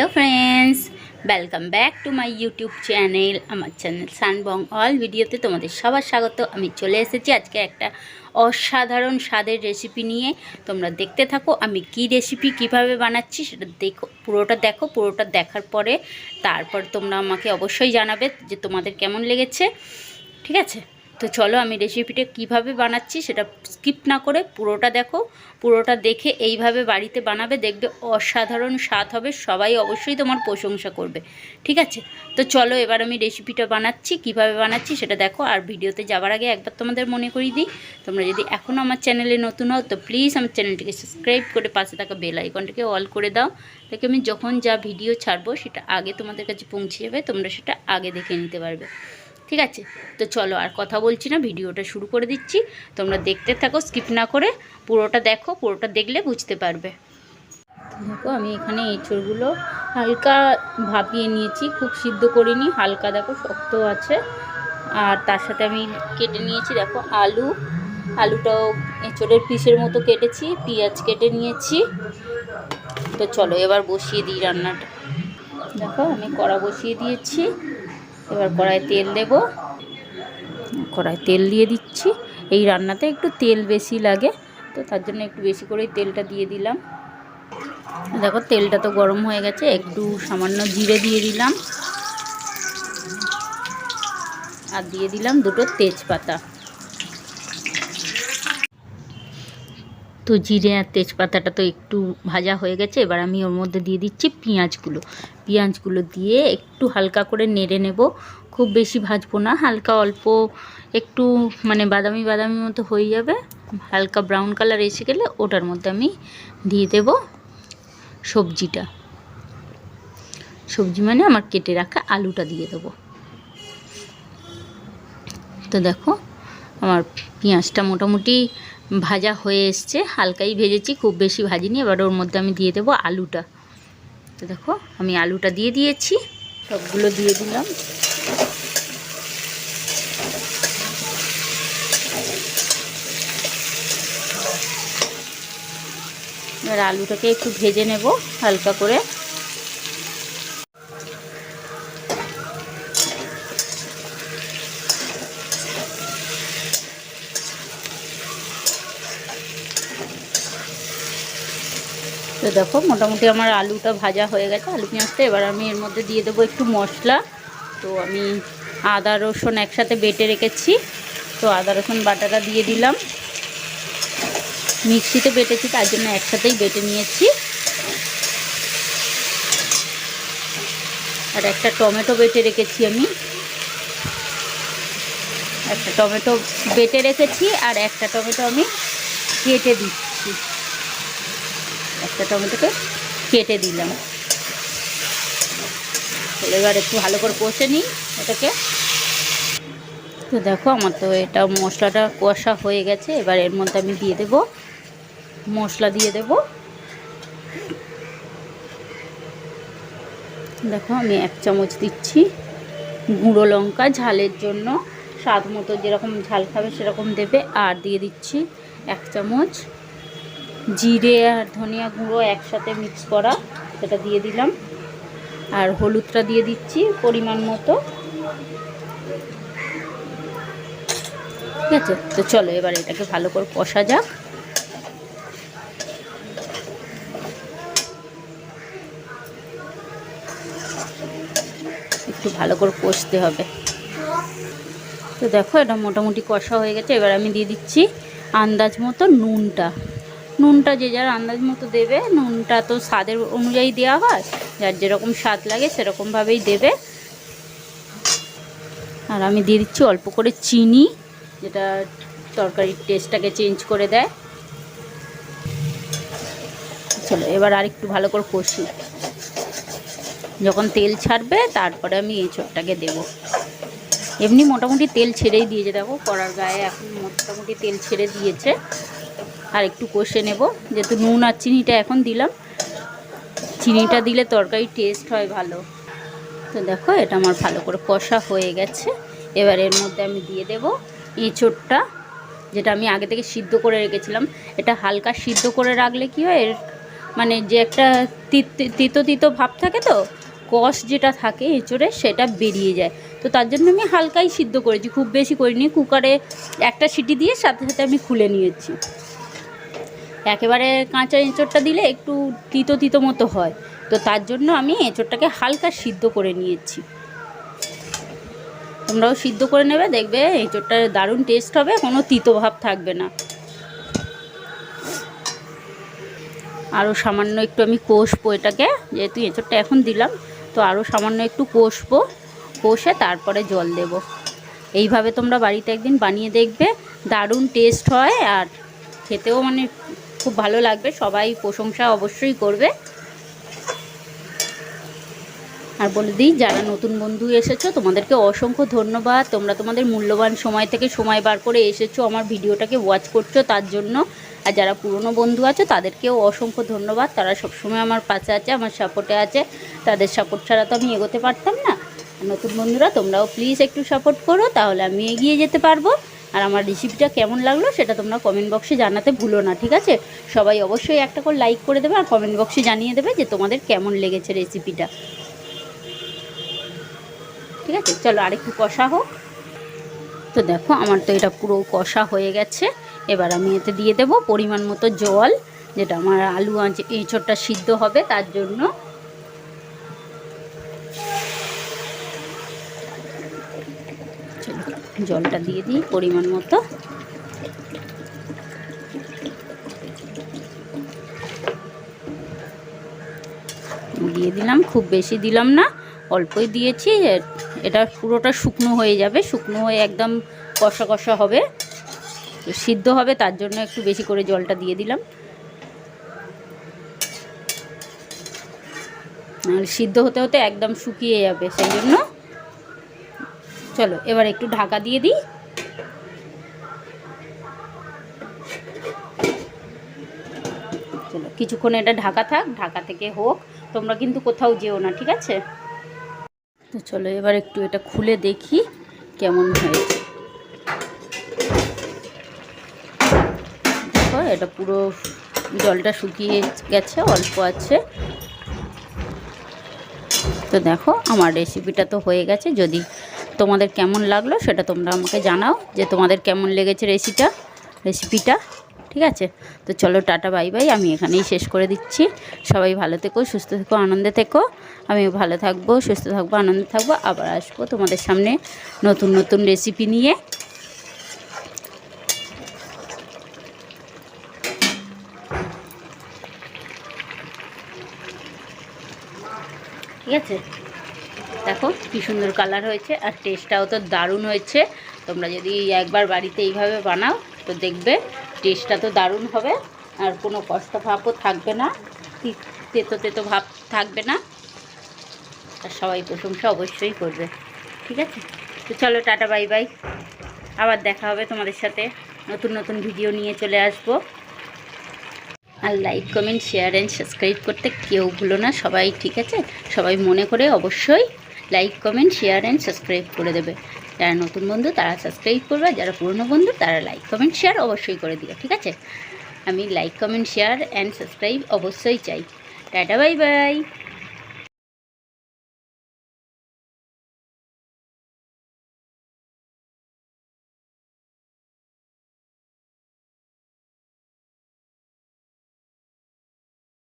Hello friends, welcome back to my YouTube channel. আমার channel সানবং all ভিডিওতে তোমাদের সবার স্বাগত। আমি চলে এসেছি আজকে একটা অসাধারণ স্বাদের রেসিপি নিয়ে। তোমরা দেখতে থাকো আমি কি রেসিপি কিভাবে বানাচ্ছি সেটা দেখো, পুরোটা দেখার পরে তারপর তোমরা আমাকে অবশ্যই জানাবে যে তোমাদের কেমন লেগেছে। ঠিক আছে, তো চলো আমি রেসিপিটা কিভাবে বানাচ্ছি সেটা স্কিপ না করে পুরোটা দেখো। পুরোটা দেখে এইভাবে বাড়িতে বানাবে, দেখবে অসাধারণ স্বাদ হবে, সবাই অবশ্যই তোমার প্রশংসা করবে। ঠিক আছে, তো চলো এবার আমি রেসিপিটা বানাচ্ছি, কিভাবে বানাচ্ছি সেটা দেখো। আর ভিডিওতে যাওয়ার আগে একবার তোমাদের মনে করিয়ে দিই, তোমরা যদি এখনও আমার চ্যানেলে নতুন হও তো প্লিজ আমার চ্যানেলটিকে সাবস্ক্রাইব করে পাশে থাকা বেল আইকনটাকে অল করে দাও, তাকে আমি যখন যা ভিডিও ছাড়বো সেটা আগে তোমাদের কাছে পৌঁছে যাবে, তোমরা সেটা আগে দেখে নিতে পারবে। ঠিক আছে, তো চলো আর কথা বলছি না, ভিডিওটা শুরু করে দিচ্ছি। তোমরা দেখতে থাকো, স্কিপ না করে পুরোটা দেখো, পুরোটা দেখলে বুঝতে পারবে। দেখো আমি এখানে এঁচড়গুলো হালকা ভাপিয়ে নিয়েছি, খুব সিদ্ধ করিনি, হালকা দেখো শক্ত আছে। আর তার সাথে আমি কেটে নিয়েছি দেখো আলুটাও এঁচড়ের পিসের মতো কেটেছি, পেঁয়াজ কেটে নিয়েছি। তো চলো এবার বসিয়ে দিই রান্নাটা। দেখো আমি কড়া বসিয়ে দিয়েছি, এবার কড়াইয়ে তেল দেব। কড়াইয়ে তেল দিয়ে দিচ্ছি, এই রান্নাতে একটু তেল বেশি লাগে তো তার জন্য একটু বেশি করেই তেলটা দিয়ে দিলাম। দেখো তেলটা তো গরম হয়ে গেছে, একটু সামান্য জিরে দিয়ে দিলাম আর দিয়ে দিলাম দুটো তেজপাতা। তো জিরে আর তেজপাতাটা তো একটু ভাজা হয়ে গেছে, এবার আমি ওর মধ্যে দিয়ে দিচ্ছি পেঁয়াজগুলো দিয়ে একটু হালকা করে নেড়ে নেব। খুব বেশি ভাজবো না, হালকা অল্প একটু মানে বাদামি মতো হয়ে যাবে, হালকা ব্রাউন কালার এসে গেলে ওটার মধ্যে আমি দিয়ে দেব সবজি মানে আমার কেটে রাখা আলুটা দিয়ে দেবো। তো দেখো আমার পেঁয়াজটা মোটামুটি ভাজা হয়ে এসছে, হালকাই ভেজেছি, খুব বেশি ভাজিনি। এবার ওর মধ্যে আমি দিয়ে দেবো আলুটা। তো দেখো আমি আলুটা দিয়ে দিয়েছি, সবগুলো দিয়ে দিলাম। এবার আলুটাকে একটু ভেজে নেব হালকা করে। তো দেখো মোটামুটি আমার আলুটা ভাজা হয়ে গেছে, আলু পেঁয়াজটা। এবার আমি এর মধ্যে দিয়ে দেবো একটু মশলা। তো আমি আদা রসুন একসাথে বেটে রেখেছি, তো আদা রসুন বাটাটা দিয়ে দিলাম। মিক্সিতে বেটেছি তার জন্য একসাথেই বেটে নিয়েছি। আর একটা টমেটো বেটে রেখেছি, একটা টমেটো বেটে রেখেছি আর একটা টমেটো আমি কেটে দিচ্ছি। একটা টমেটোকে কেটে দিলাম। এবার একটু ভালো করে কষে নিই এটাকে। তো দেখো আমার তো এটা মশলাটা কষা হয়ে গেছে, এবার এর মধ্যে আমি দিয়ে দেব মশলা দিয়ে দেব। দেখো আমি 1 চামচ দিচ্ছি গুঁড়ো লঙ্কা, ঝালের জন্য স্বাদ মতো যেরকম ঝাল খাবে সেরকম দেবে। আর দিয়ে দিচ্ছি 1 চামচ জিরে আর ধনিয়া গুঁড়ো একসাথে মিক্স করা, সেটা দিয়ে দিলাম। আর হলুদটা দিয়ে দিচ্ছি পরিমাণ মতো। ঠিক আছে, তো চলো এবার এটাকে ভালো করে কষা যাক। একটু ভালো করে কষতে হবে। তো দেখো এটা মোটামুটি কষা হয়ে গেছে, এবার আমি দিয়ে দিচ্ছি আন্দাজ মতো নুনটা যে যার আন্দাজ মতো দেবে। নুনটা তো স্বাদের অনুযায়ী দেওয়া হয়, যার যেরকম স্বাদ লাগে সেরকমভাবেই দেবে। আর আমি দিয়ে দিচ্ছি অল্প করে চিনি, যেটা তরকারির টেস্টটাকে চেঞ্জ করে দেয়। চলো এবার আর একটু ভালো করে কষি, যখন তেল ছাড়বে তারপরে আমি এঁচড়টাকে দেবো। এমনি মোটামুটি তেল ছেড়েই দিয়েছে, দেখো কড়ার গায়ে এখন মোটামুটি তেল ছেড়ে দিয়েছে। আর একটু কষে নেব, যেহেতু নুন আর চিনিটা এখন দিলাম, চিনিটা দিলে তরকারির টেস্ট হয় ভালো। তো দেখো এটা আমার ভালো করে কষা হয়ে গেছে, এবার এর মধ্যে আমি দিয়ে দেব এঁচড়টা, যেটা আমি আগে থেকে সিদ্ধ করে রেখেছিলাম। এটা হালকা সিদ্ধ করে রাখলে কি হয়, এর মানে যে একটা তিতো তিতো ভাব থাকে, তো কষ যেটা থাকে এঁচোড়ে সেটা বেরিয়ে যায়। তো তার জন্য আমি হালকাই সিদ্ধ করেছি, খুব বেশি করিনি। কুকারে একটা সিটি দিয়ে সাথে সাথে আমি খুলে নিয়েছি। একেবারে কাঁচা এঁচোড়টা দিলে একটু তিতো তিতো মতো হয়, তো তার জন্য আমি এঁচোড়টাকে হালকা সিদ্ধ করে নিয়েছি। তোমরাও সিদ্ধ করে নেবে, দেখবে এঁচোড়টার দারুণ টেস্ট হবে, কোনো তিতো ভাব থাকবে না। আরও সামান্য একটু আমি কষবো এটাকে, যেহেতু এঁচোড়টা এখন দিলাম, তো আরও সামান্য একটু কষবো, কষে তারপরে জল দেব। এইভাবে তোমরা বাড়িতে একদিন বানিয়ে দেখবে, দারুণ টেস্ট হয় আর খেতেও মানে খুব ভালো লাগবে, সবাই প্রশংসা অবশ্যই করবে। আর বলে দিই, যারা নতুন বন্ধু এসেছো তোমাদেরকে অসংখ্য ধন্যবাদ। তোমরা তোমাদের মূল্যবান সময় থেকে সময় বার করে এসেছো আমার ভিডিওটাকে ওয়াচ করছো, তার জন্য। আর যারা পুরনো বন্ধু আছে তাদেরকেও অসংখ্য ধন্যবাদ, তারা সবসময় আমার পাশে আছে, আমার সাপোর্টে আছে। তাদের সাপোর্ট ছাড়া তো আমি এগোতে পারতাম না। নতুন বন্ধুরা তোমরাও প্লিজ একটু সাপোর্ট করো, তাহলে আমি এগিয়ে যেতে পারবো। আর আমার রেসিপিটা কেমন লাগলো সেটা তোমরা কমেন্ট বক্সে জানাতে ভুলো না, ঠিক আছে? সবাই অবশ্যই একটা করে লাইক করে দেবে আর কমেন্ট বক্সে জানিয়ে দেবে যে তোমাদের কেমন লেগেছে রেসিপিটা, ঠিক আছে? চলো আরেকটু কষা হোক। তো দেখো আমার তো এটা পুরো কষা হয়ে গেছে। এবার আমি এতে দিয়ে দেব পরিমাণ মতো জল, যেটা আমার আলু এঁচোড়টা সিদ্ধ হবে তার জন্য। জলটা দিয়ে দিই পরিমাণ মতো। দিয়ে দিলাম, খুব বেশি দিলাম না, অল্পই দিয়েছি। এটা পুরোটা শুকনো হয়ে যাবে, শুকনো হয়ে একদম কষা কষা হবে, সিদ্ধ হবে, তার জন্য একটু বেশি করে জলটা দিয়ে দিলাম। সিদ্ধ হতে হতে একদম শুকিয়ে যাবে, সেই জন্য। চলো এবার একটু ঢাকা দিয়ে দিই। চলো কিছুক্ষণ এটা ঢাকা থাক, ঢাকা থেকে হোক, তোমরা কিন্তু কোথাও যেও না, ঠিক আছে? তো চলো এবার একটু এটা খুলে দেখি কেমন হয়েছে। দেখো এটা পুরো জলটা শুকিয়ে গেছে, অল্প আছে। তো দেখো আমার রেসিপিটা তো হয়ে গেছে। যদি তোমাদের কেমন লাগলো সেটা তোমরা আমাকে জানাও, যে তোমাদের কেমন লেগেছে রেসিপিটা, ঠিক আছে? তো চলো টাটা বাই বাই, আমি এখানেই শেষ করে দিচ্ছি। সবাই ভালো থেকো, সুস্থ থেকো, আনন্দে থেকো। আমিও ভালো থাকবো, সুস্থ থাকবো, আনন্দে থাকবো। আবার আসবো তোমাদের সামনে নতুন নতুন রেসিপি নিয়ে। ঠিক আছে? দেখো কি সুন্দর কালার হয়েছে, আর টেস্টটাও তো দারুণ হয়েছে। তোমরা যদি একবার বাড়িতে এইভাবে বানাও তো দেখবে টেস্টটা তো দারুণ হবে, আর কোনো কষ্ট ভাবও থাকবে না, তেতো তেতো ভাব থাকবে না, আর সবাই প্রশংসা অবশ্যই করবে, ঠিক আছে? তো চলো টাটা বাই বাই, আবার দেখা হবে তোমাদের সাথে, নতুন নতুন ভিডিও নিয়ে চলে আসবো। আর like comment share and subscribe করতে কেউ ভুলো না সবাই, ঠিক আছে? সবাই মনে করে অবশ্যই like comment share and subscribe করে দেবে। যারা নতুন বন্ধু তারা সাবস্ক্রাইব করবে, যারা পুরনো বন্ধু তারা লাইক কমেন্ট শেয়ার অবশ্যই করে দিও, ঠিক আছে? আমি like comment share and subscribe অবশ্যই চাই। Tata bye bye.